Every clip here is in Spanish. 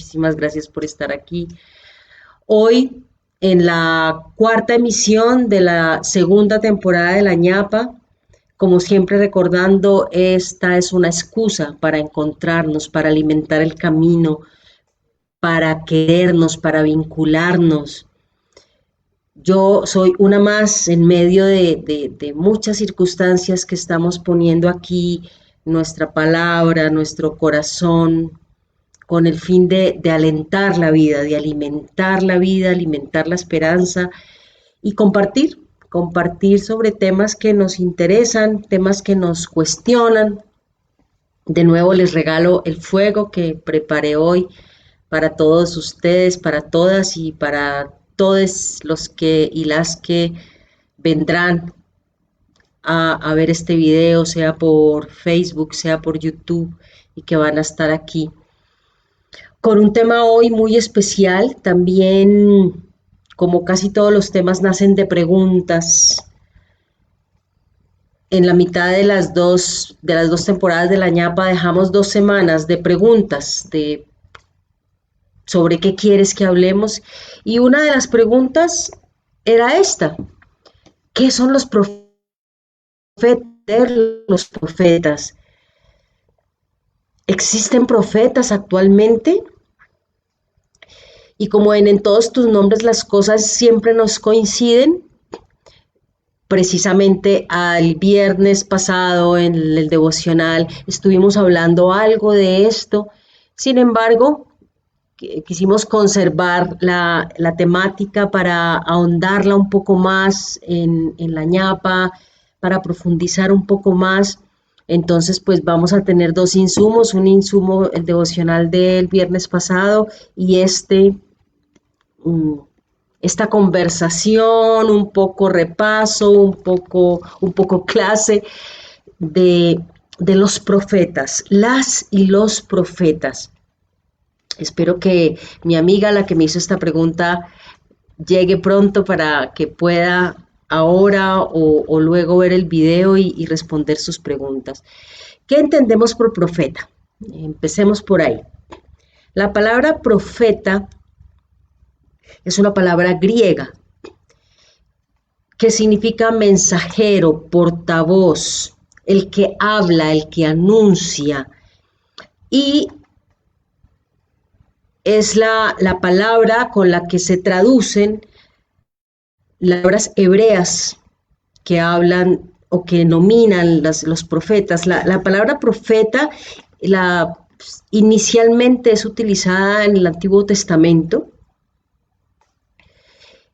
muchísimas gracias por estar aquí. Hoy, en la cuarta emisión de la segunda temporada de La Ñapa, como siempre recordando, esta es una excusa para encontrarnos, para alimentar el camino, para querernos, para vincularnos. Yo soy una más en medio de muchas circunstancias que estamos poniendo aquí nuestra palabra, nuestro corazón, con el fin de alentar la vida, de alimentar la vida, alimentar la esperanza y compartir sobre temas que nos interesan, temas que nos cuestionan. De nuevo les regalo el fuego que preparé hoy para todos ustedes, para todas y para todos los que y las que vendrán a ver este video, sea por Facebook, sea por YouTube, y que van a estar aquí con un tema hoy muy especial. También, como casi todos los temas, nacen de preguntas. En la mitad de las dos temporadas de La Ñapa dejamos 2 semanas de preguntas sobre qué quieres que hablemos. Y una de las preguntas era esta: ¿qué son los profetas? Los profetas. ¿Existen profetas actualmente? Y como en todos tus nombres las cosas siempre nos coinciden, precisamente al viernes pasado en el devocional estuvimos hablando algo de esto. Sin embargo, quisimos conservar la temática para ahondarla un poco más en La Ñapa, para profundizar un poco más. Entonces, pues vamos a tener dos insumos: un insumo, el devocional del viernes pasado, y esta conversación, un poco repaso, un poco clase de los profetas, las y los profetas. Espero que mi amiga, la que me hizo esta pregunta, llegue pronto para que pueda ahora o luego ver el video y responder sus preguntas. ¿Qué entendemos por profeta? Empecemos por ahí. La palabra profeta es una palabra griega que significa mensajero, portavoz, el que habla, el que anuncia, y es la palabra con la que se traducen las palabras hebreas que hablan o que nominan los profetas. La palabra profeta inicialmente es utilizada en el Antiguo Testamento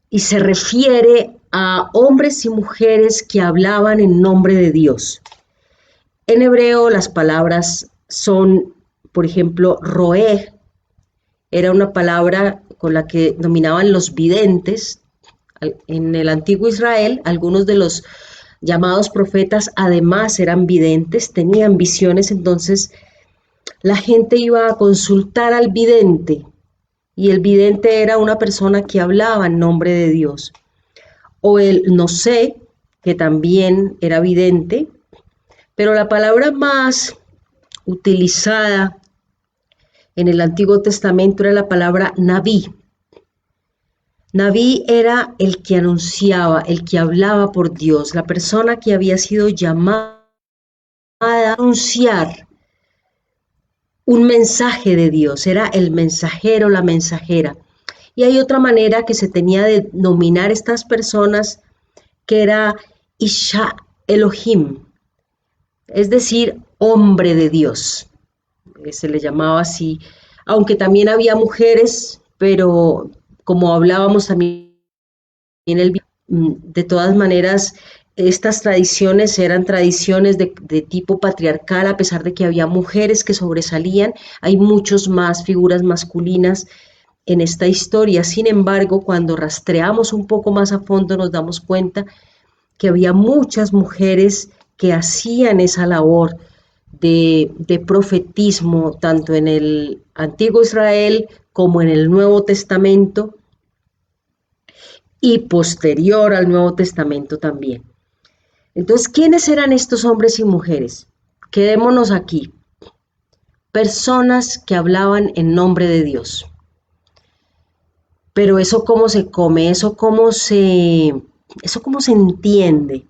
y se refiere a hombres y mujeres que hablaban en nombre de Dios. En hebreo las palabras son, por ejemplo, roé, era una palabra con la que dominaban los videntes. En el antiguo Israel, algunos de los llamados profetas además eran videntes, tenían visiones. Entonces la gente iba a consultar al vidente, y el vidente era una persona que hablaba en nombre de Dios. O el nosé, que también era vidente, pero la palabra más utilizada en el Antiguo Testamento era la palabra Nabí. Nabí era el que anunciaba, el que hablaba por Dios, la persona que había sido llamada a anunciar un mensaje de Dios, era el mensajero, la mensajera. Y hay otra manera que se tenía de nominar estas personas, que era Isha Elohim, es decir, hombre de Dios. Se le llamaba así, aunque también había mujeres, pero como hablábamos también en el video, de todas maneras, estas tradiciones eran tradiciones de tipo patriarcal. A pesar de que había mujeres que sobresalían, hay muchos más figuras masculinas en esta historia. Sin embargo, cuando rastreamos un poco más a fondo, nos damos cuenta que había muchas mujeres que hacían esa labor de profetismo, tanto en el Antiguo Israel como en el Nuevo Testamento, y posterior al Nuevo Testamento también. Entonces, ¿quiénes eran estos hombres y mujeres? Quedémonos aquí. personas que hablaban en nombre de Dios. Pero eso cómo se come, eso cómo se entiende.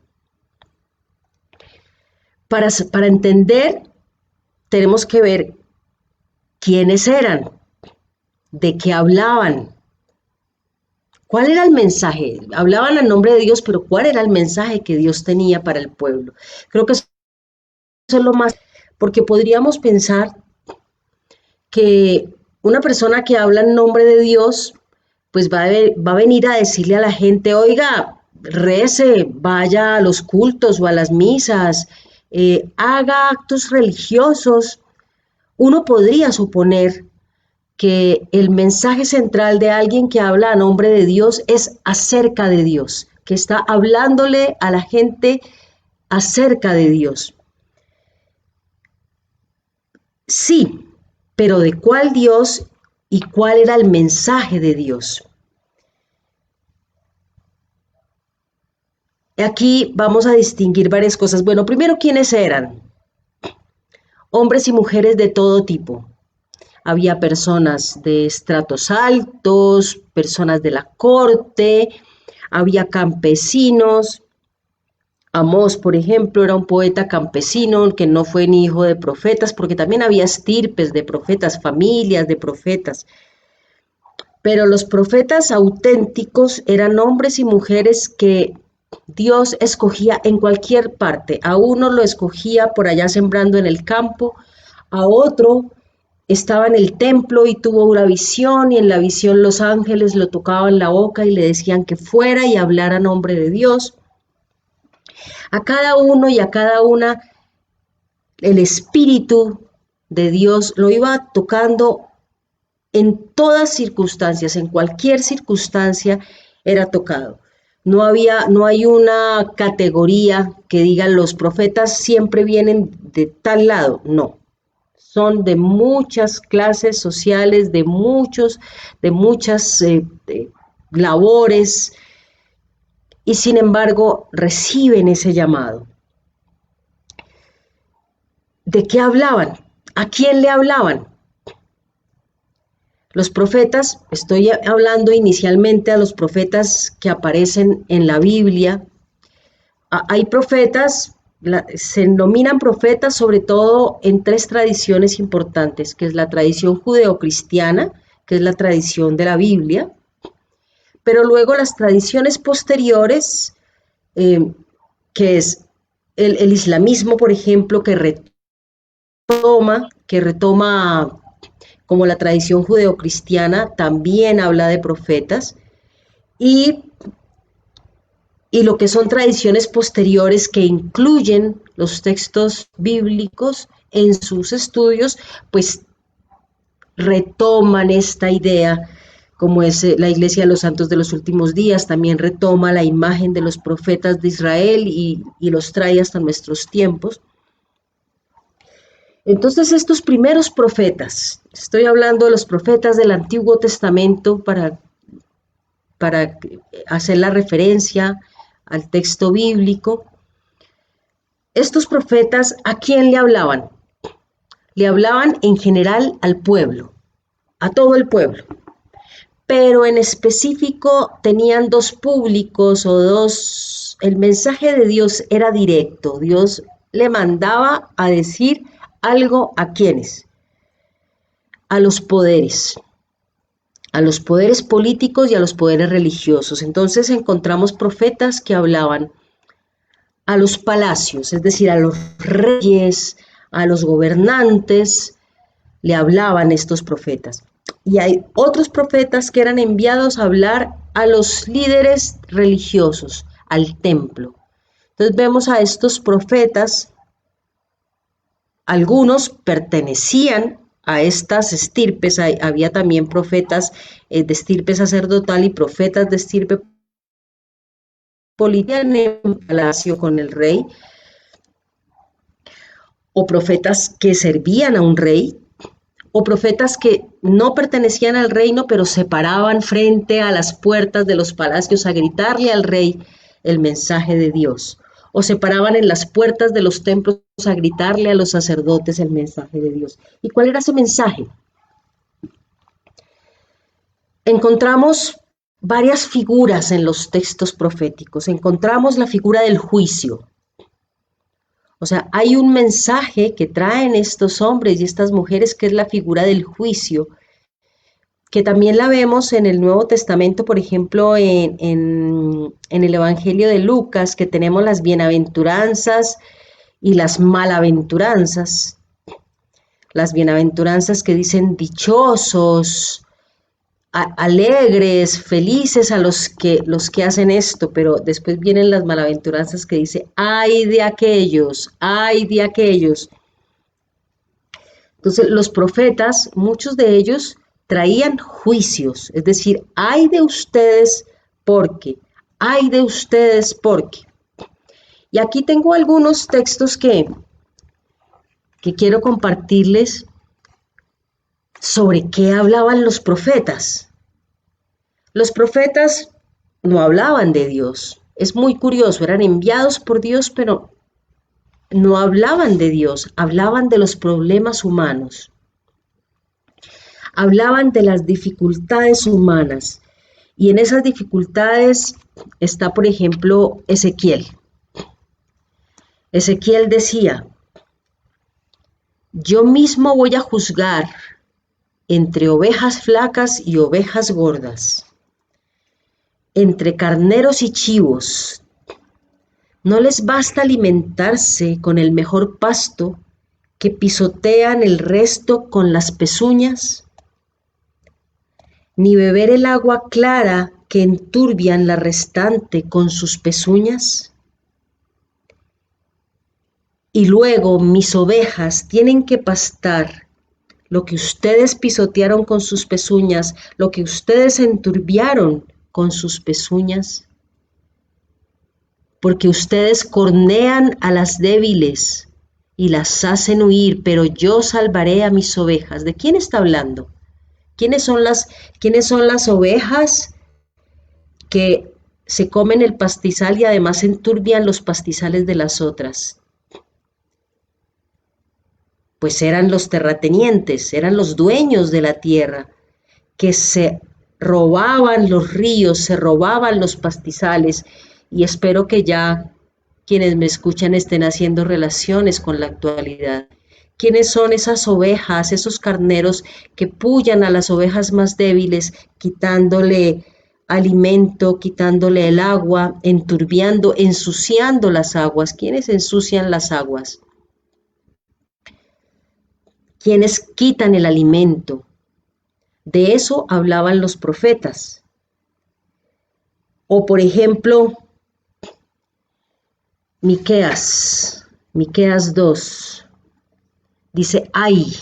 Para entender, tenemos que ver quiénes eran, de qué hablaban, cuál era el mensaje. Hablaban en nombre de Dios, pero cuál era el mensaje que Dios tenía para el pueblo. Creo que eso es lo más, porque podríamos pensar que una persona que habla en nombre de Dios, pues va a venir a decirle a la gente, oiga, rece, vaya a los cultos o a las misas, haga actos religiosos. Uno podría suponer que el mensaje central de alguien que habla a nombre de Dios es acerca de Dios, que está hablándole a la gente acerca de Dios. Sí, pero ¿de cuál Dios y cuál era el mensaje de Dios? Aquí vamos a distinguir varias cosas. Bueno, primero, ¿quiénes eran? Hombres y mujeres de todo tipo. Había personas de estratos altos, personas de la corte, había campesinos. Amós, por ejemplo, era un poeta campesino que no fue ni hijo de profetas, porque también había estirpes de profetas, familias de profetas. Pero los profetas auténticos eran hombres y mujeres que Dios escogía en cualquier parte. A uno lo escogía por allá sembrando en el campo, a otro estaba en el templo y tuvo una visión, y en la visión los ángeles lo tocaban la boca y le decían que fuera y hablara a nombre de Dios. A cada uno y a cada una el Espíritu de Dios lo iba tocando en todas circunstancias, en cualquier circunstancia era tocado. No hay una categoría que diga los profetas siempre vienen de tal lado, no. Son de muchas clases sociales, de muchas labores, y sin embargo reciben ese llamado. ¿De qué hablaban? ¿A quién le hablaban? Los profetas, estoy hablando inicialmente a los profetas que aparecen en la Biblia. Hay profetas, se denominan profetas sobre todo en tres tradiciones importantes, que es la tradición judeocristiana, que es la tradición de la Biblia, pero luego las tradiciones posteriores, que es el islamismo, por ejemplo, que retoma como la tradición judeocristiana, también habla de profetas, y, y lo que son tradiciones posteriores que incluyen los textos bíblicos en sus estudios, pues retoman esta idea, como es la Iglesia de los Santos de los Últimos Días, también retoma la imagen de los profetas de Israel y los trae hasta nuestros tiempos. Entonces estos primeros profetas, estoy hablando de los profetas del Antiguo Testamento para hacer la referencia al texto bíblico, estos profetas, ¿a quién le hablaban? Le hablaban en general al pueblo, a todo el pueblo, pero en específico tenían dos públicos el mensaje de Dios era directo, Dios le mandaba a decir algo a quienes, a los poderes políticos y a los poderes religiosos. Entonces encontramos profetas que hablaban a los palacios, es decir, a los reyes, a los gobernantes, le hablaban estos profetas. Y hay otros profetas que eran enviados a hablar a los líderes religiosos, al templo. Entonces vemos a estos profetas. Algunos pertenecían a estas estirpes, había también profetas de estirpe sacerdotal y profetas de estirpe política en el palacio con el rey, o profetas que servían a un rey, o profetas que no pertenecían al reino, pero se paraban frente a las puertas de los palacios a gritarle al rey el mensaje de Dios, o se paraban en las puertas de los templos a gritarle a los sacerdotes el mensaje de Dios. ¿Y cuál era ese mensaje? Encontramos varias figuras en los textos proféticos. Encontramos la figura del juicio. O sea, hay un mensaje que traen estos hombres y estas mujeres que es la figura del juicio, que también la vemos en el Nuevo Testamento, por ejemplo, en el Evangelio de Lucas, que tenemos las bienaventuranzas y las malaventuranzas. Las bienaventuranzas que dicen dichosos, alegres, felices a los que hacen esto, pero después vienen las malaventuranzas que dice, ay de aquellos, ay de aquellos. Entonces los profetas, muchos de ellos traían juicios, es decir, ay de ustedes porque, ay de ustedes porque. Y aquí tengo algunos textos que quiero compartirles sobre qué hablaban los profetas. Los profetas no hablaban de Dios. Es muy curioso, eran enviados por Dios, pero no hablaban de Dios, hablaban de los problemas humanos, hablaban de las dificultades humanas. Y en esas dificultades está, por ejemplo, Ezequiel. Ezequiel decía, yo mismo voy a juzgar entre ovejas flacas y ovejas gordas, entre carneros y chivos. ¿No les basta alimentarse con el mejor pasto que pisotean el resto con las pezuñas? ¿Ni beber el agua clara que enturbian la restante con sus pezuñas? Y luego mis ovejas tienen que pastar lo que ustedes pisotearon con sus pezuñas, lo que ustedes enturbiaron con sus pezuñas. Porque ustedes cornean a las débiles y las hacen huir, pero yo salvaré a mis ovejas. ¿De quién está hablando? ¿Quiénes son las ovejas que se comen el pastizal y además enturbian los pastizales de las otras? Pues eran los terratenientes, eran los dueños de la tierra, que se robaban los ríos, se robaban los pastizales, y espero que ya quienes me escuchan estén haciendo relaciones con la actualidad. ¿Quiénes son esas ovejas, esos carneros que pullan a las ovejas más débiles, quitándole alimento, quitándole el agua, enturbiando, ensuciando las aguas? ¿Quiénes ensucian las aguas? ¿Quiénes quitan el alimento? De eso hablaban los profetas. O por ejemplo, Miqueas 2, dice, ay,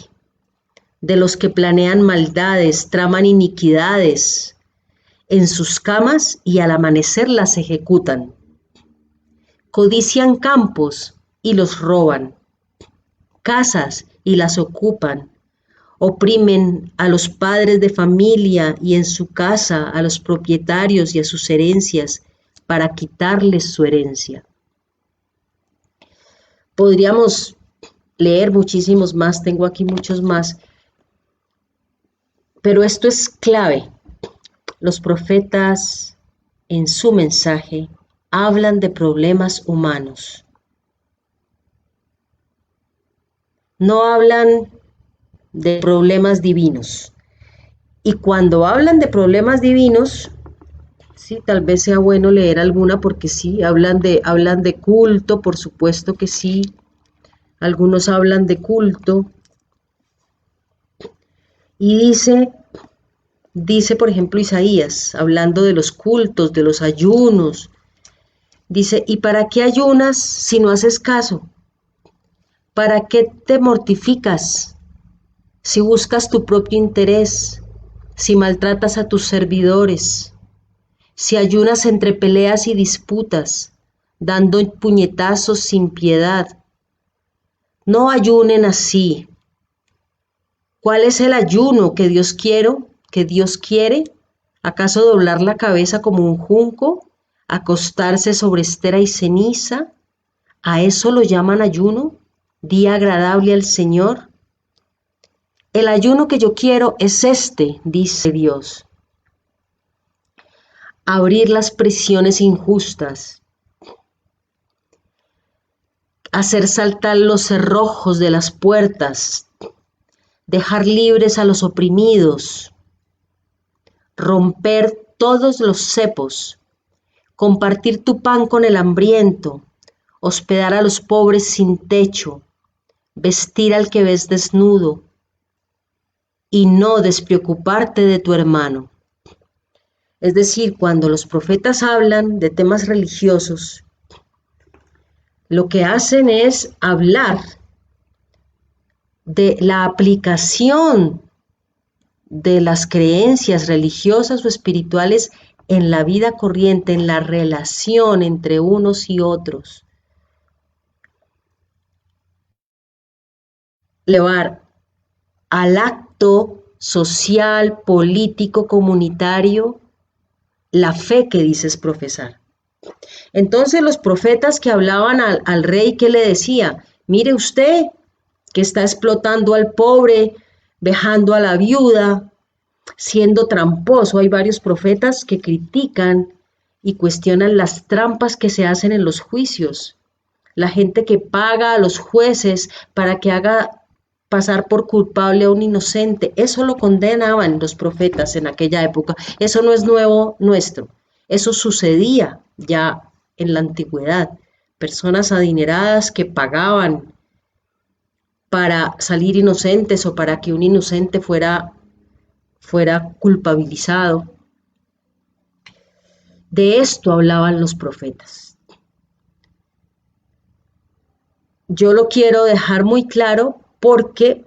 de los que planean maldades, traman iniquidades en sus camas y al amanecer las ejecutan. Codician campos y los roban, casas y las ocupan, oprimen a los padres de familia y en su casa a los propietarios y a sus herencias para quitarles su herencia. Podríamos leer muchísimos más, tengo aquí muchos más, pero esto es clave. Los profetas en su mensaje hablan de problemas humanos. No hablan de problemas divinos. Y cuando hablan de problemas divinos, sí, tal vez sea bueno leer alguna porque sí, hablan de culto, por supuesto que sí. Algunos hablan de culto. Y dice por ejemplo Isaías, hablando de los cultos, de los ayunos, dice, ¿y para qué ayunas si no haces caso? ¿Para qué te mortificas si buscas tu propio interés, si maltratas a tus servidores, si ayunas entre peleas y disputas, dando puñetazos sin piedad? No ayunen así. ¿Cuál es el ayuno que Dios quiere? ¿Acaso doblar la cabeza como un junco, acostarse sobre estera y ceniza? ¿A eso lo llaman ayuno? ¿Día agradable al Señor? El ayuno que yo quiero es este, dice Dios. Abrir las prisiones injustas, hacer saltar los cerrojos de las puertas, dejar libres a los oprimidos, romper todos los cepos, compartir tu pan con el hambriento, hospedar a los pobres sin techo, vestir al que ves desnudo y no despreocuparte de tu hermano. Es decir, cuando los profetas hablan de temas religiosos, lo que hacen es hablar de la aplicación de las creencias religiosas o espirituales en la vida corriente, en la relación entre unos y otros. Llevar al acto social, político, comunitario, la fe que dices profesar. Entonces los profetas que hablaban al rey, ¿qué le decía? Mire usted que está explotando al pobre, vejando a la viuda, siendo tramposo. Hay varios profetas que critican y cuestionan las trampas que se hacen en los juicios. La gente que paga a los jueces para que haga pasar por culpable a un inocente, eso lo condenaban los profetas en aquella época. Eso no es nuevo nuestro, eso sucedía ya en la antigüedad. Personas adineradas que pagaban para salir inocentes o para que un inocente fuera culpabilizado. De esto hablaban los profetas. Yo lo quiero dejar muy claro porque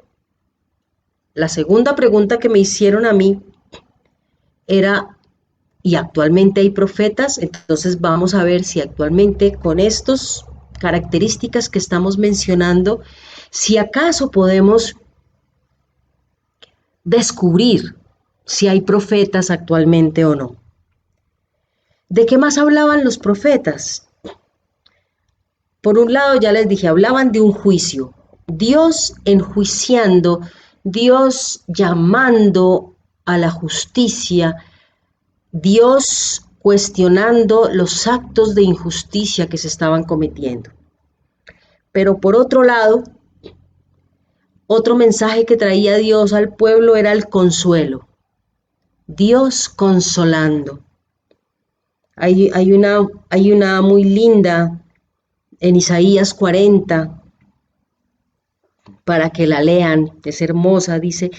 la segunda pregunta que me hicieron a mí era, ¿y actualmente hay profetas? Entonces vamos a ver si actualmente con estas características que estamos mencionando, si acaso podemos descubrir si hay profetas actualmente o no. ¿De qué más hablaban los profetas? Por un lado, ya les dije, hablaban de un juicio, Dios enjuiciando, Dios llamando a la justicia, Dios cuestionando los actos de injusticia que se estaban cometiendo. Pero por otro lado, otro mensaje que traía Dios al pueblo era el consuelo, Dios consolando. Hay una muy linda en Isaías 40, para que la lean, es hermosa, dice,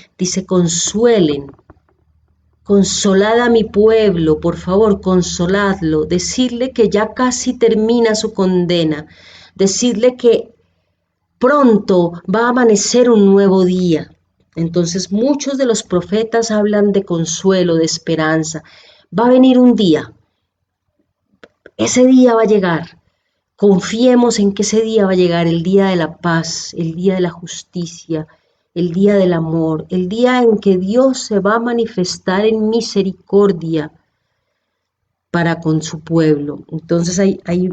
consolad a mi pueblo, por favor, consoladlo, decirle que ya casi termina su condena, decirle que pronto va a amanecer un nuevo día. Entonces muchos de los profetas hablan de consuelo, de esperanza. Va a venir un día, ese día va a llegar. Confiemos en que ese día va a llegar, el día de la paz, el día de la justicia, el día del amor, el día en que Dios se va a manifestar en misericordia para con su pueblo. Entonces hay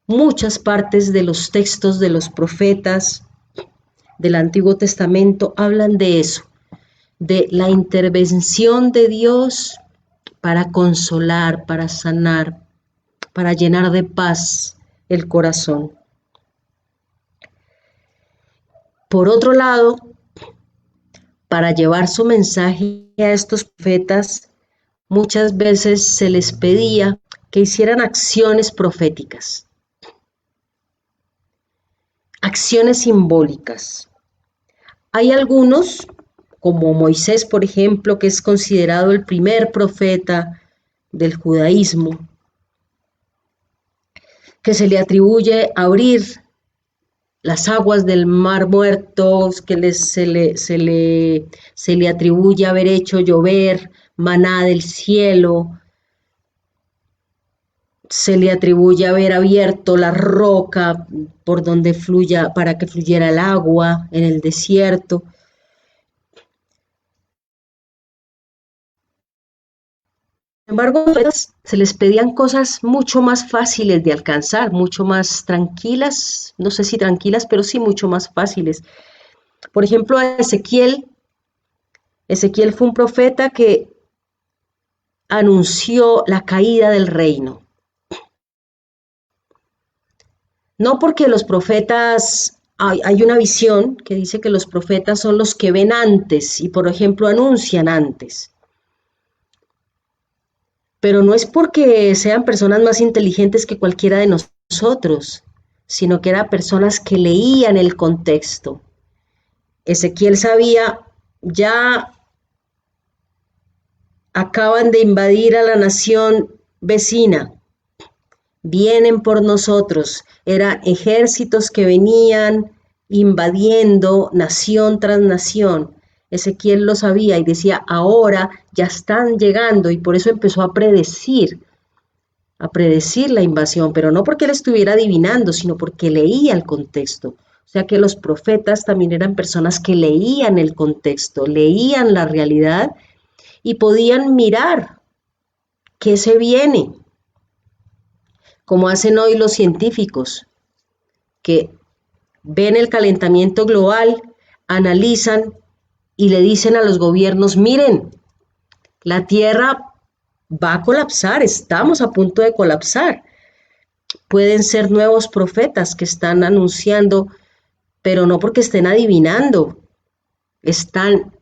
muchas partes de los textos de los profetas del Antiguo Testamento hablan de eso, de la intervención de Dios para consolar, para sanar, para llenar de paz el corazón. Por otro lado, para llevar su mensaje a estos profetas, muchas veces se les pedía que hicieran acciones proféticas, acciones simbólicas. Hay algunos, como Moisés, por ejemplo, que es considerado el primer profeta del judaísmo, que se le atribuye abrir las aguas del mar muerto, que se le atribuye haber hecho llover maná del cielo, se le atribuye haber abierto la roca por donde fluya, para que fluyera el agua en el desierto. embargo, se les pedían cosas mucho más fáciles de alcanzar, mucho más tranquilas, no sé si tranquilas, pero sí mucho más fáciles. Por ejemplo, a Ezequiel fue un profeta que anunció la caída del reino. No porque los profetas, hay una visión que dice que los profetas son los que ven antes y, por ejemplo, anuncian antes. Pero no es porque sean personas más inteligentes que cualquiera de nosotros, sino que eran personas que leían el contexto. Ezequiel sabía, ya acaban de invadir a la nación vecina, vienen por nosotros. Eran ejércitos que venían invadiendo nación tras nación. Ezequiel lo sabía y decía, ahora ya están llegando, y por eso empezó a predecir la invasión, pero no porque él estuviera adivinando, sino porque leía el contexto. O sea que los profetas también eran personas que leían el contexto, leían la realidad y podían mirar qué se viene, como hacen hoy los científicos, que ven el calentamiento global, analizan y le dicen a los gobiernos, miren, la Tierra va a colapsar, estamos a punto de colapsar. Pueden ser nuevos profetas que están anunciando, pero no porque estén adivinando, están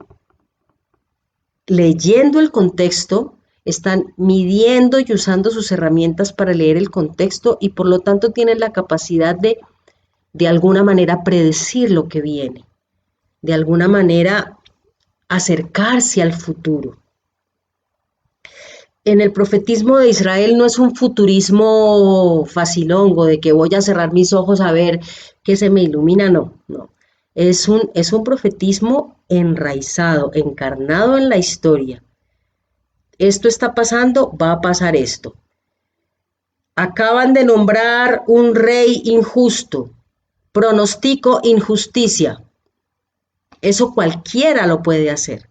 leyendo el contexto, están midiendo y usando sus herramientas para leer el contexto y por lo tanto tienen la capacidad de alguna manera predecir lo que viene, de alguna manera acercarse al futuro. En el profetismo de Israel no es un futurismo facilongo de que voy a cerrar mis ojos a ver qué se me ilumina, no, no. Es un profetismo enraizado, encarnado en la historia. Esto está pasando, va a pasar esto. Acaban de nombrar un rey injusto, pronostico injusticia. Eso cualquiera lo puede hacer.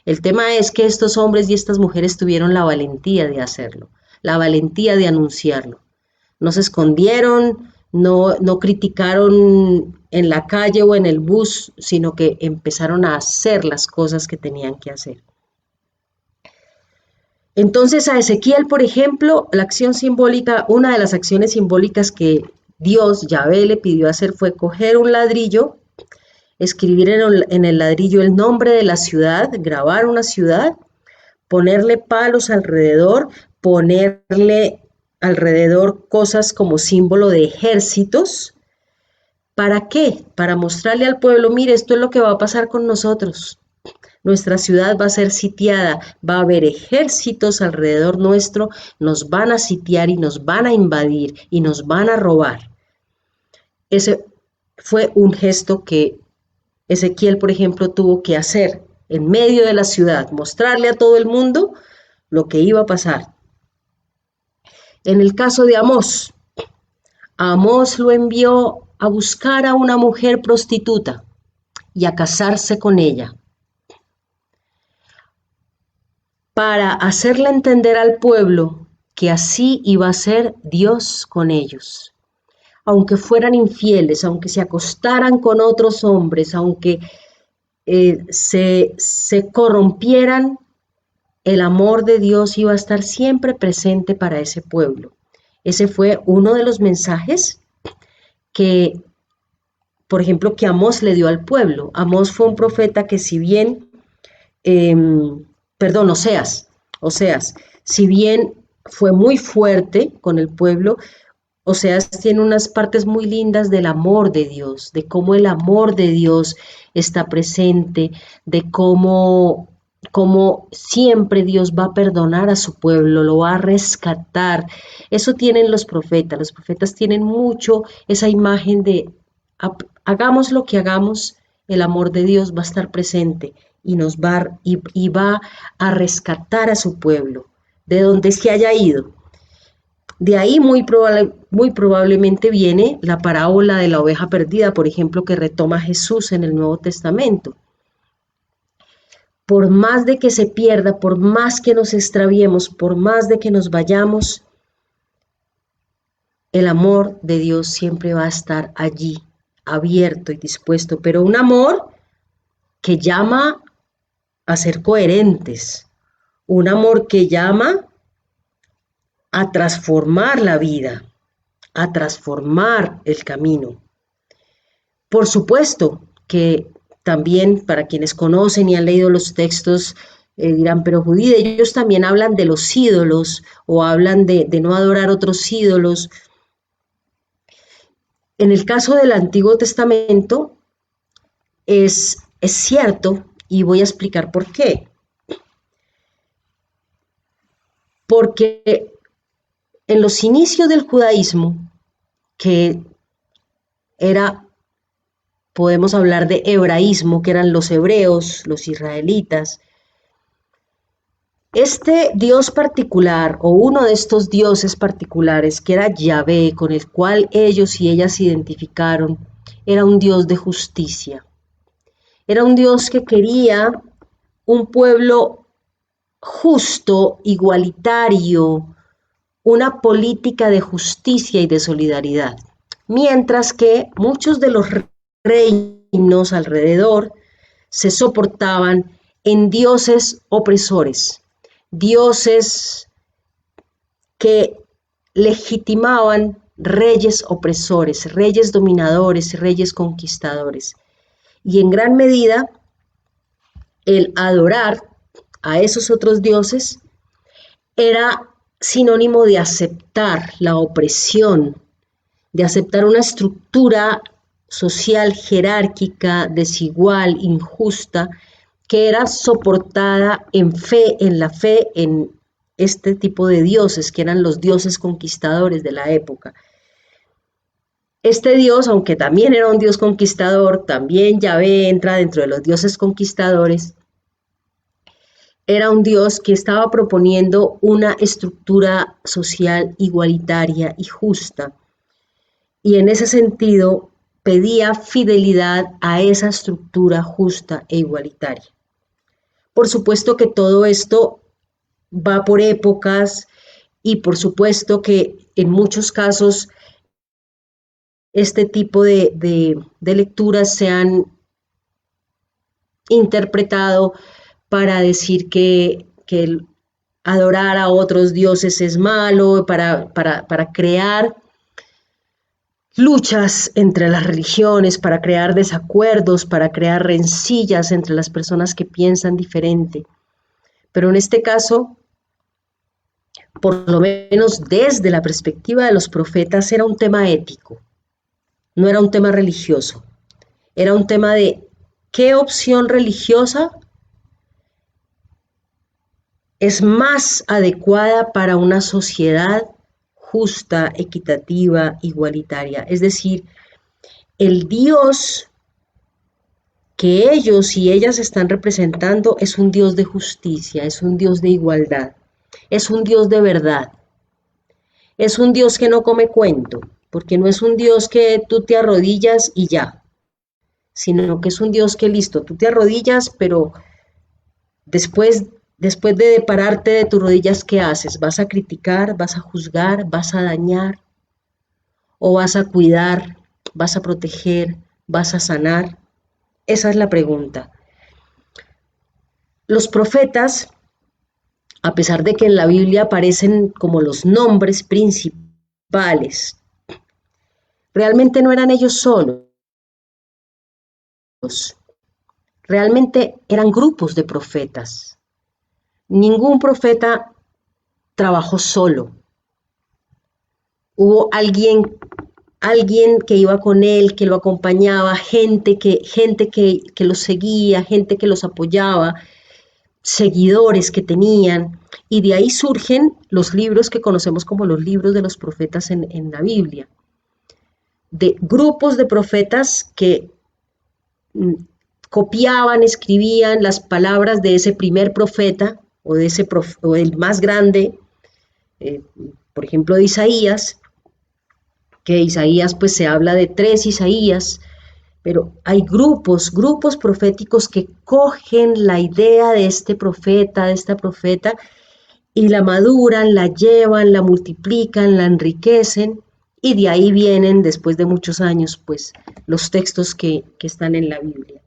El tema es que estos hombres y estas mujeres tuvieron la valentía de hacerlo, la valentía de anunciarlo. No se escondieron, no criticaron en la calle o en el bus, sino que empezaron a hacer las cosas que tenían que hacer. Entonces a Ezequiel, por ejemplo, la acción simbólica, una de las acciones simbólicas que Dios, Yahvé, le pidió hacer fue coger un ladrillo, escribir en el ladrillo el nombre de la ciudad, grabar una ciudad, ponerle palos alrededor, ponerle alrededor cosas como símbolo de ejércitos. ¿Para qué? Para mostrarle al pueblo, mire, esto es lo que va a pasar con nosotros. Nuestra ciudad va a ser sitiada, va a haber ejércitos alrededor nuestro, nos van a sitiar y nos van a invadir y nos van a robar. Ese fue un gesto que Ezequiel, por ejemplo, tuvo que hacer en medio de la ciudad, mostrarle a todo el mundo lo que iba a pasar. En el caso de Amós, Amós lo envió a buscar a una mujer prostituta y a casarse con ella, para hacerle entender al pueblo que así iba a ser Dios con ellos. Aunque fueran infieles, aunque se acostaran con otros hombres, aunque se corrompieran, el amor de Dios iba a estar siempre presente para ese pueblo. Ese fue uno de los mensajes que, por ejemplo, que Amós le dio al pueblo. Amós fue un profeta que si bien, Oseas, si bien fue muy fuerte con el pueblo, Oseas tiene unas partes muy lindas del amor de Dios, de cómo el amor de Dios está presente, de cómo siempre Dios va a perdonar a su pueblo, lo va a rescatar. Eso tienen los profetas tienen mucho esa imagen de hagamos lo que hagamos, el amor de Dios va a estar presente y y va a rescatar a su pueblo, de donde se haya ido. De ahí muy probablemente viene la parábola de la oveja perdida, por ejemplo, que retoma Jesús en el Nuevo Testamento. por más de que se pierda, por más que nos extraviemos, por más de que nos vayamos, el amor de Dios siempre va a estar allí, abierto y dispuesto, pero un amor que llama a ser coherentes, un amor que llama a transformar la vida, a transformar el camino. Por supuesto que también para quienes conocen y han leído los textos dirán, pero Judith, ellos también hablan de los ídolos o hablan de no adorar otros ídolos. En el caso del Antiguo Testamento es cierto y voy a explicar por qué. Porque en los inicios del judaísmo, que era, podemos hablar de hebraísmo, que eran los hebreos, los israelitas, este Dios particular o uno de estos dioses particulares, que era Yahvé, con el cual ellos y ellas se identificaron, era un Dios de justicia. Era un Dios que quería un pueblo justo, igualitario, una política de justicia y de solidaridad. Mientras que muchos de los reinos alrededor se soportaban en dioses opresores, dioses que legitimaban reyes opresores, reyes dominadores, reyes conquistadores. Y en gran medida el adorar a esos otros dioses era sinónimo de aceptar la opresión, de aceptar una estructura social jerárquica, desigual, injusta, que era soportada en fe, en la fe en este tipo de dioses, que eran los dioses conquistadores de la época. Este dios, aunque también era un dios conquistador, también Yahvé entra dentro de los dioses conquistadores, era un dios que estaba proponiendo una estructura social igualitaria y justa. Y en ese sentido pedía fidelidad a esa estructura justa e igualitaria. Por supuesto que todo esto va por épocas y por supuesto que en muchos casos este tipo de lecturas se han interpretado para decir que adorar a otros dioses es malo, para crear luchas entre las religiones, para crear desacuerdos, para crear rencillas entre las personas que piensan diferente. Pero en este caso, por lo menos desde la perspectiva de los profetas, era un tema ético, no era un tema religioso, era un tema de qué opción religiosa es más adecuada para una sociedad justa, equitativa, igualitaria. Es decir, el Dios que ellos y ellas están representando es un Dios de justicia, es un Dios de igualdad, es un Dios de verdad, es un Dios que no come cuento, porque no es un Dios que tú te arrodillas y ya, sino que es un Dios que listo, tú te arrodillas, pero después de pararte de tus rodillas, ¿qué haces? ¿Vas a criticar, vas a juzgar, vas a dañar? ¿O vas a cuidar, vas a proteger, vas a sanar? Esa es la pregunta. Los profetas, a pesar de que en la Biblia aparecen como los nombres principales, realmente no eran ellos solos. Realmente eran grupos de profetas. Ningún profeta trabajó solo. Hubo alguien que iba con él, que lo acompañaba, gente que los seguía, gente que los apoyaba, seguidores que tenían, y de ahí surgen los libros que conocemos como los libros de los profetas en la Biblia, de grupos de profetas que copiaban, escribían las palabras de ese primer profeta o de ese o el más grande, por ejemplo de Isaías, que Isaías pues se habla de 3 Isaías, pero hay grupos proféticos que cogen la idea de este profeta, de esta profeta, y la maduran, la llevan, la multiplican, la enriquecen, y de ahí vienen, después de muchos años, pues los textos que están en la Biblia.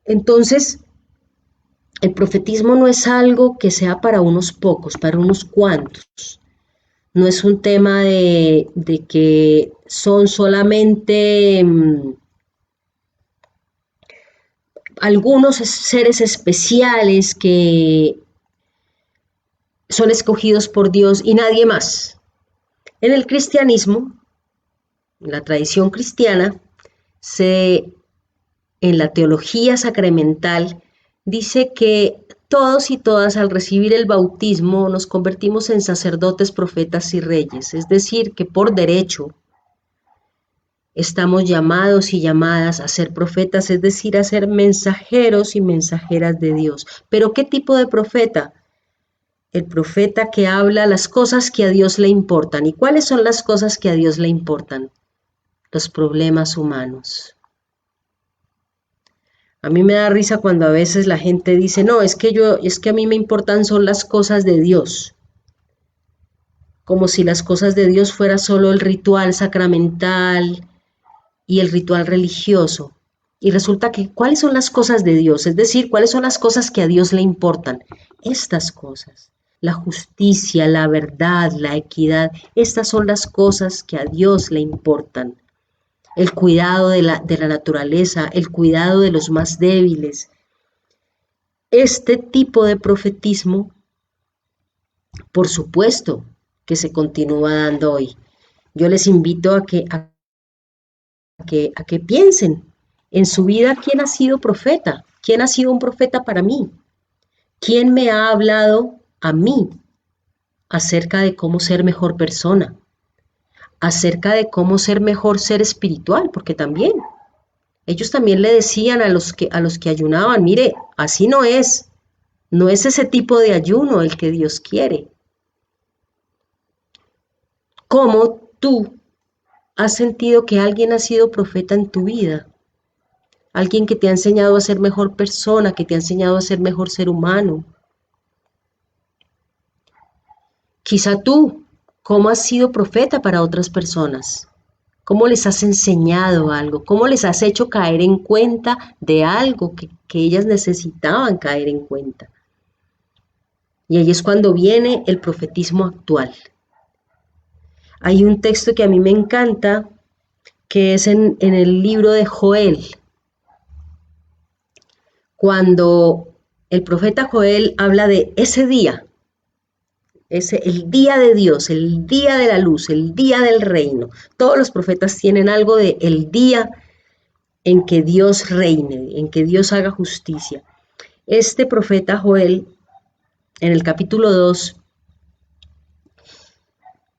Entonces, el profetismo no es algo que sea para unos pocos, para unos cuantos. No es un tema de que son solamente algunos seres especiales que son escogidos por Dios y nadie más. En el cristianismo, en la tradición cristiana, en la teología sacramental, dice que todos y todas al recibir el bautismo nos convertimos en sacerdotes, profetas y reyes, es decir, que por derecho estamos llamados y llamadas a ser profetas, es decir, a ser mensajeros y mensajeras de Dios. Pero ¿qué tipo de profeta? El profeta que habla las cosas que a Dios le importan. ¿Y cuáles son las cosas que a Dios le importan? Los problemas humanos. A mí me da risa cuando a veces la gente dice, no, es que a mí me importan son las cosas de Dios. Como si las cosas de Dios fuera solo el ritual sacramental y el ritual religioso. Y resulta que, ¿cuáles son las cosas de Dios? Es decir, ¿cuáles son las cosas que a Dios le importan? Estas cosas. La justicia, la verdad, la equidad, estas son las cosas que a Dios le importan. El cuidado de la naturaleza, el cuidado de los más débiles. Este tipo de profetismo, por supuesto, que se continúa dando hoy. Yo les invito a que piensen en su vida quién ha sido profeta, quién ha sido un profeta para mí, quién me ha hablado a mí acerca de cómo ser mejor persona, acerca de cómo ser mejor ser espiritual, porque también ellos también le decían a los que ayunaban, mire, así no es, no es ese tipo de ayuno el que Dios quiere. ¿Cómo tú has sentido que alguien ha sido profeta en tu vida? Alguien que te ha enseñado a ser mejor persona, que te ha enseñado a ser mejor ser humano. Quizá tú, ¿cómo has sido profeta para otras personas? ¿Cómo les has enseñado algo? ¿Cómo les has hecho caer en cuenta de algo que ellas necesitaban caer en cuenta? Y ahí es cuando viene el profetismo actual. Hay un texto que a mí me encanta, que es en el libro de Joel, cuando el profeta Joel habla de ese día, el día de Dios, el día de la luz, el día del reino. Todos los profetas tienen algo de el día en que Dios reine, en que Dios haga justicia. Este profeta Joel, en el capítulo 2,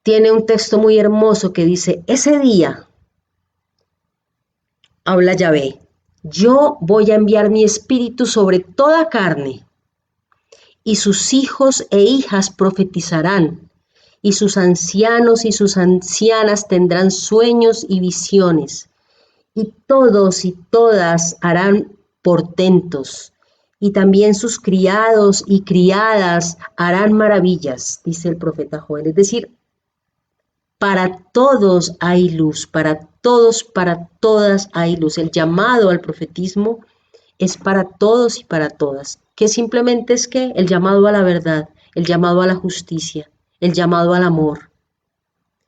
tiene un texto muy hermoso que dice, ese día, habla Yahvé, yo voy a enviar mi espíritu sobre toda carne, y sus hijos e hijas profetizarán, y sus ancianos y sus ancianas tendrán sueños y visiones, y todos y todas harán portentos, y también sus criados y criadas harán maravillas, dice el profeta Joel. Es decir, para todos hay luz, para todos, para todas hay luz. El llamado al profetismo es para todos y para todas, que simplemente es que el llamado a la verdad, el llamado a la justicia, el llamado al amor,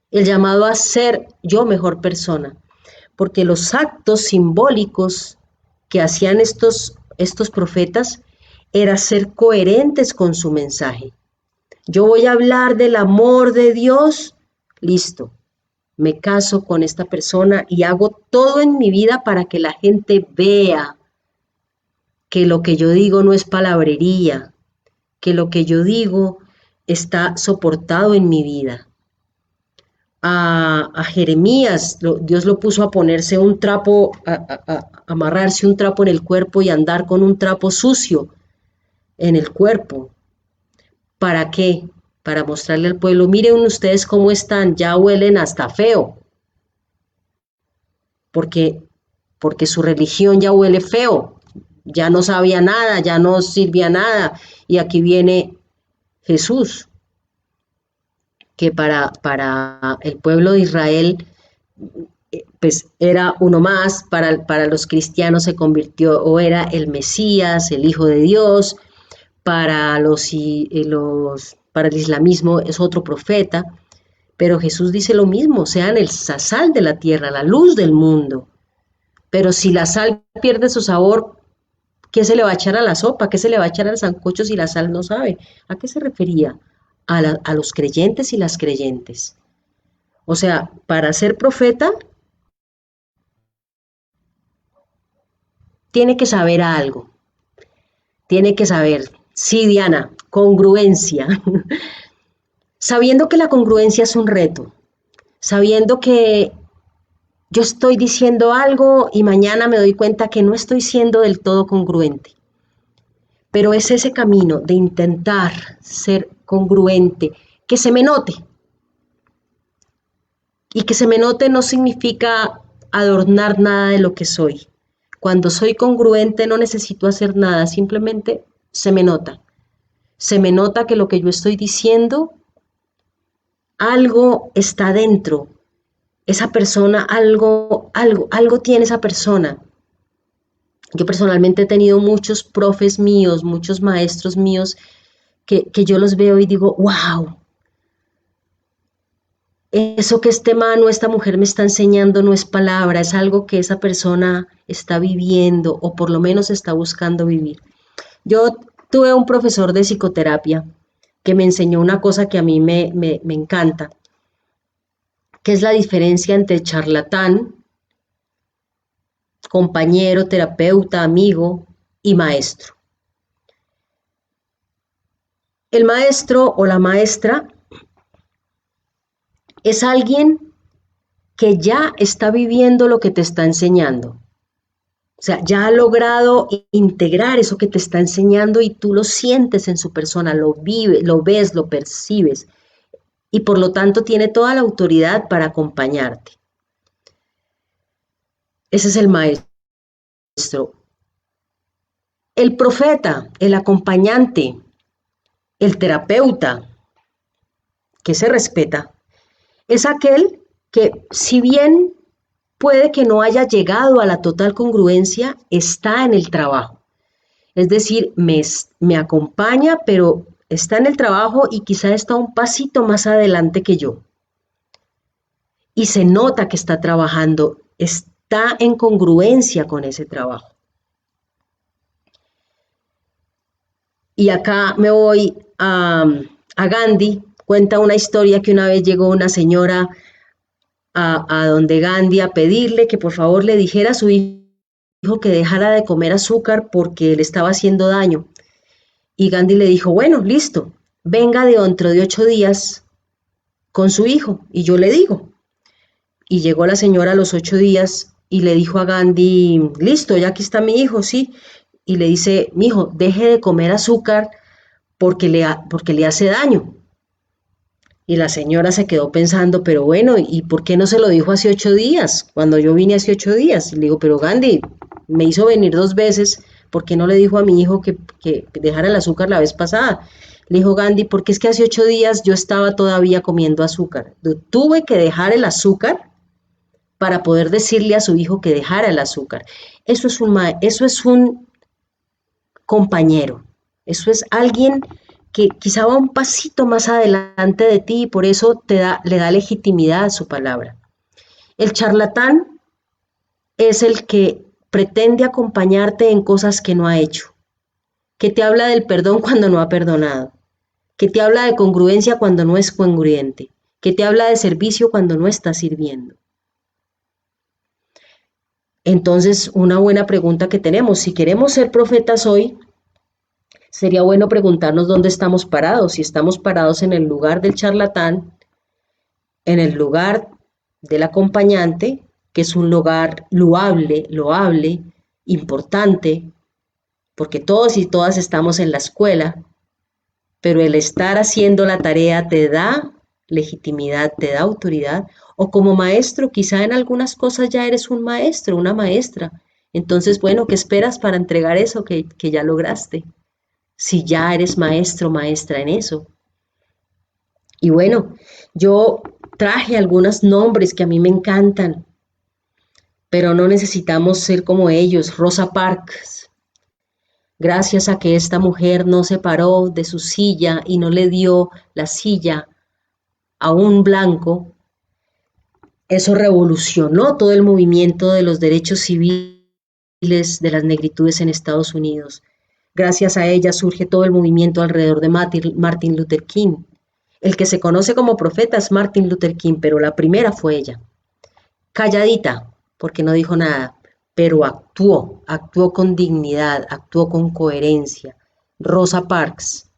el llamado a ser yo mejor persona, porque los actos simbólicos que hacían estos profetas era ser coherentes con su mensaje. Yo voy a hablar del amor de Dios, listo, me caso con esta persona y hago todo en mi vida para que la gente vea que lo que yo digo no es palabrería, que lo que yo digo está soportado en mi vida. A Jeremías, Dios lo puso a ponerse un trapo, a amarrarse un trapo en el cuerpo y andar con un trapo sucio en el cuerpo. ¿Para qué? Para mostrarle al pueblo, miren ustedes cómo están, ya huelen hasta feo. Porque porque su religión ya huele feo, ya no sabía nada, ya no sirvía nada. Y aquí viene Jesús, que para el pueblo de Israel pues era uno más, para los cristianos se convirtió o era el Mesías, el Hijo de Dios, para el islamismo es otro profeta, pero Jesús dice lo mismo, sean el sal de la tierra, la luz del mundo. Pero si la sal pierde su sabor, ¿qué se le va a echar a la sopa? ¿Qué se le va a echar al sancocho si la sal no sabe? ¿A qué se refería? A los creyentes y las creyentes. O sea, para ser profeta tiene que saber algo, tiene que saber, sí, Diana, congruencia, sabiendo que la congruencia es un reto, sabiendo que yo estoy diciendo algo y mañana me doy cuenta que no estoy siendo del todo congruente. Pero es ese camino de intentar ser congruente, que se me note. Y que se me note no significa adornar nada de lo que soy. Cuando soy congruente no necesito hacer nada, simplemente se me nota. Se me nota que lo que yo estoy diciendo, algo está dentro. Esa persona, algo tiene esa persona. Yo personalmente he tenido muchos profes míos, muchos maestros míos, que yo los veo y digo, wow, eso que este man o esta mujer me está enseñando no es palabra, es algo que esa persona está viviendo o por lo menos está buscando vivir. Yo tuve un profesor de psicoterapia que me enseñó una cosa que a mí me encanta, que es la diferencia entre charlatán, compañero, terapeuta, amigo y maestro. El maestro o la maestra es alguien que ya está viviendo lo que te está enseñando. O sea, ya ha logrado integrar eso que te está enseñando y tú lo sientes en su persona, lo vives, lo ves, lo percibes y por lo tanto tiene toda la autoridad para acompañarte. Ese es el maestro. El profeta, el acompañante, el terapeuta, que se respeta, es aquel que si bien puede que no haya llegado a la total congruencia, está en el trabajo. Es decir, me acompaña, pero está en el trabajo y quizá está un pasito más adelante que yo. Y se nota que está trabajando, está en congruencia con ese trabajo. Y acá me voy a Gandhi, cuenta una historia que una vez llegó una señora a donde Gandhi a pedirle que por favor le dijera a su hijo que dejara de comer azúcar porque le estaba haciendo daño. Y Gandhi le dijo, bueno, listo, venga dentro de 8 días con su hijo y yo le digo. Y llegó la señora a los 8 días y le dijo a Gandhi, listo, ya aquí está mi hijo, sí. Y le dice, mi hijo, deje de comer azúcar porque le hace daño. Y la señora se quedó pensando, pero bueno, ¿y por qué no se lo dijo hace 8 días? Cuando yo vine hace 8 días. Y le digo, pero Gandhi, me hizo venir 2 veces, ¿por qué no le dijo a mi hijo que dejara el azúcar la vez pasada? Le dijo Gandhi, porque es que hace 8 días yo estaba todavía comiendo azúcar. Yo tuve que dejar el azúcar para poder decirle a su hijo que dejara el azúcar. Eso es un compañero, eso es alguien que quizá va un pasito más adelante de ti y por eso le da legitimidad a su palabra. El charlatán es el que pretende acompañarte en cosas que no ha hecho, que te habla del perdón cuando no ha perdonado, que te habla de congruencia cuando no es congruente, que te habla de servicio cuando no está sirviendo. Entonces, una buena pregunta que tenemos, si queremos ser profetas hoy, sería bueno preguntarnos dónde estamos parados, si estamos parados en el lugar del charlatán, en el lugar del acompañante, que es un lugar loable, importante, porque todos y todas estamos en la escuela, pero el estar haciendo la tarea te da legitimidad, te da autoridad, O como maestro, quizá en algunas cosas ya eres un maestro, una maestra. Entonces, bueno, ¿qué esperas para entregar eso que ya lograste? Si ya eres maestro, maestra en eso. Y bueno, yo traje algunos nombres que a mí me encantan, pero no necesitamos ser como ellos. Rosa Parks, gracias a que esta mujer no se paró de su silla y no le dio la silla a un blanco, eso revolucionó todo el movimiento de los derechos civiles de las negritudes en Estados Unidos. Gracias a ella surge todo el movimiento alrededor de Martin Luther King. El que se conoce como profeta es Martin Luther King, pero la primera fue ella. Calladita, porque no dijo nada, pero actuó con dignidad, actuó con coherencia. Rosa Parks,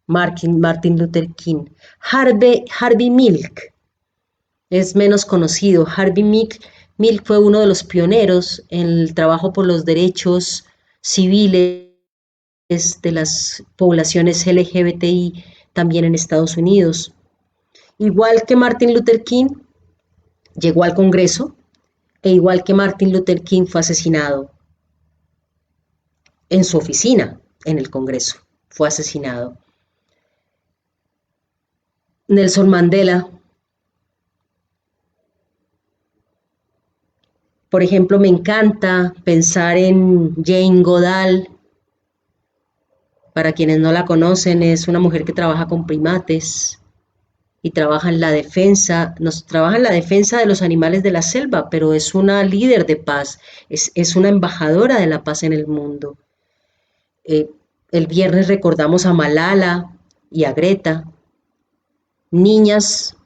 Martin Luther King, Harvey Milk, es menos conocido. Milk fue uno de los pioneros en el trabajo por los derechos civiles de las poblaciones LGBTI también en Estados Unidos. Igual que Martin Luther King, llegó al Congreso e igual que Martin Luther King fue asesinado en su oficina en el Congreso. Fue asesinado. Nelson Mandela, por ejemplo, me encanta pensar en Jane Goodall. Para quienes no la conocen, es una mujer que trabaja con primates y trabaja en la defensa de los animales de la selva, pero es una líder de paz, es una embajadora de la paz en el mundo. Eh, el viernes recordamos a Malala y a Greta, niñas,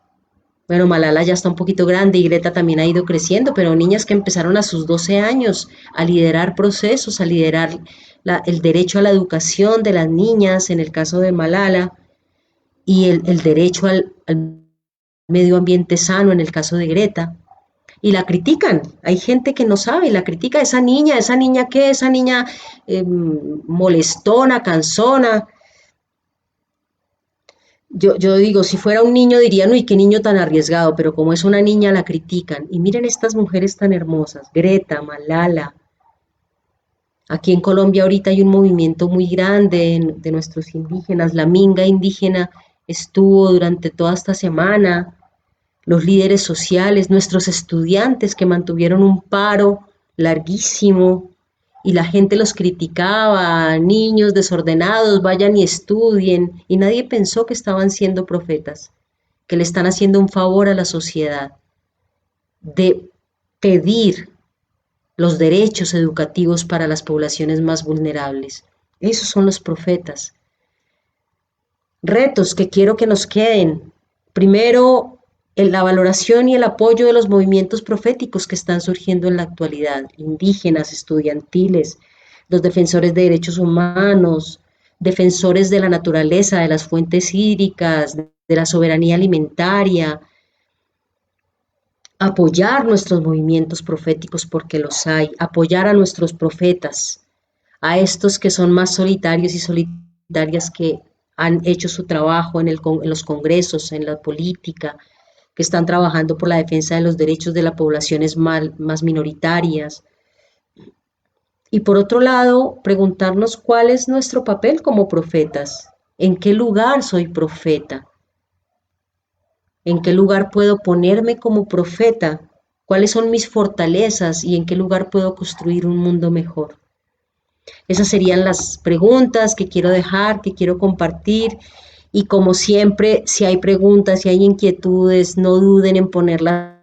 bueno, Malala ya está un poquito grande y Greta también ha ido creciendo, pero niñas que empezaron a sus 12 años a liderar procesos, a liderar el derecho a la educación de las niñas, en el caso de Malala, y el derecho al medio ambiente sano, en el caso de Greta. Y la critican, hay gente que no sabe, la critica, esa niña qué, esa niña molestona, cansona. Yo digo, si fuera un niño dirían, uy, qué niño tan arriesgado, pero como es una niña la critican. Y miren estas mujeres tan hermosas, Greta, Malala. Aquí en Colombia ahorita hay un movimiento muy grande de nuestros indígenas. La minga indígena estuvo durante toda esta semana. Los líderes sociales, nuestros estudiantes que mantuvieron un paro larguísimo y la gente los criticaba, niños desordenados, vayan y estudien, y nadie pensó que estaban siendo profetas, que le están haciendo un favor a la sociedad, de pedir los derechos educativos para las poblaciones más vulnerables. Esos son los profetas. Retos que quiero que nos queden. Primero, en la valoración y el apoyo de los movimientos proféticos que están surgiendo en la actualidad, indígenas, estudiantiles, los defensores de derechos humanos, defensores de la naturaleza, de las fuentes hídricas, de la soberanía alimentaria, apoyar nuestros movimientos proféticos porque los hay, apoyar a nuestros profetas, a estos que son más solitarios y solitarias que han hecho su trabajo en los congresos, en la política, que están trabajando por la defensa de los derechos de las poblaciones más minoritarias. Y por otro lado, preguntarnos cuál es nuestro papel como profetas, en qué lugar soy profeta, en qué lugar puedo ponerme como profeta, cuáles son mis fortalezas y en qué lugar puedo construir un mundo mejor. Esas serían las preguntas que quiero dejar, que quiero compartir. Y como siempre, si hay preguntas, si hay inquietudes, no duden en ponerlas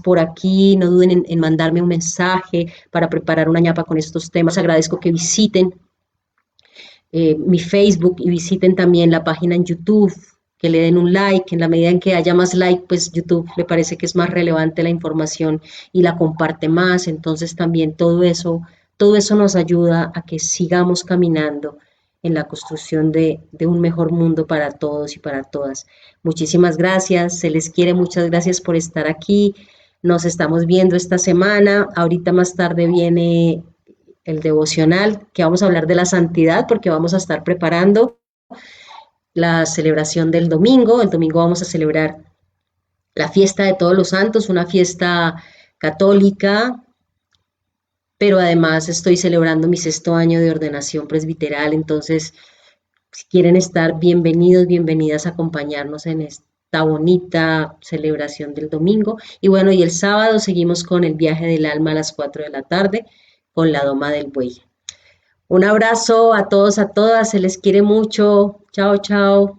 por aquí, no duden en mandarme un mensaje para preparar una ñapa con estos temas. Agradezco que visiten mi Facebook y visiten también la página en YouTube, que le den un like. En la medida en que haya más like, pues YouTube le parece que es más relevante la información y la comparte más. Entonces también todo eso nos ayuda a que sigamos caminando en la construcción de un mejor mundo para todos y para todas. Muchísimas gracias, se les quiere, muchas gracias por estar aquí. Nos estamos viendo esta semana. Ahorita más tarde viene el devocional, que vamos a hablar de la santidad porque vamos a estar preparando. la celebración del domingo. El domingo vamos a celebrar la fiesta de Todos los Santos, una fiesta católica, pero además estoy celebrando mi sexto año de ordenación presbiteral, entonces si quieren estar bienvenidos, bienvenidas a acompañarnos en esta bonita celebración del domingo. Y bueno, y el sábado seguimos con el viaje del alma a las 4 de la tarde con la Doma del Buey. Un abrazo a todos, a todas, se les quiere mucho. Chao, chao.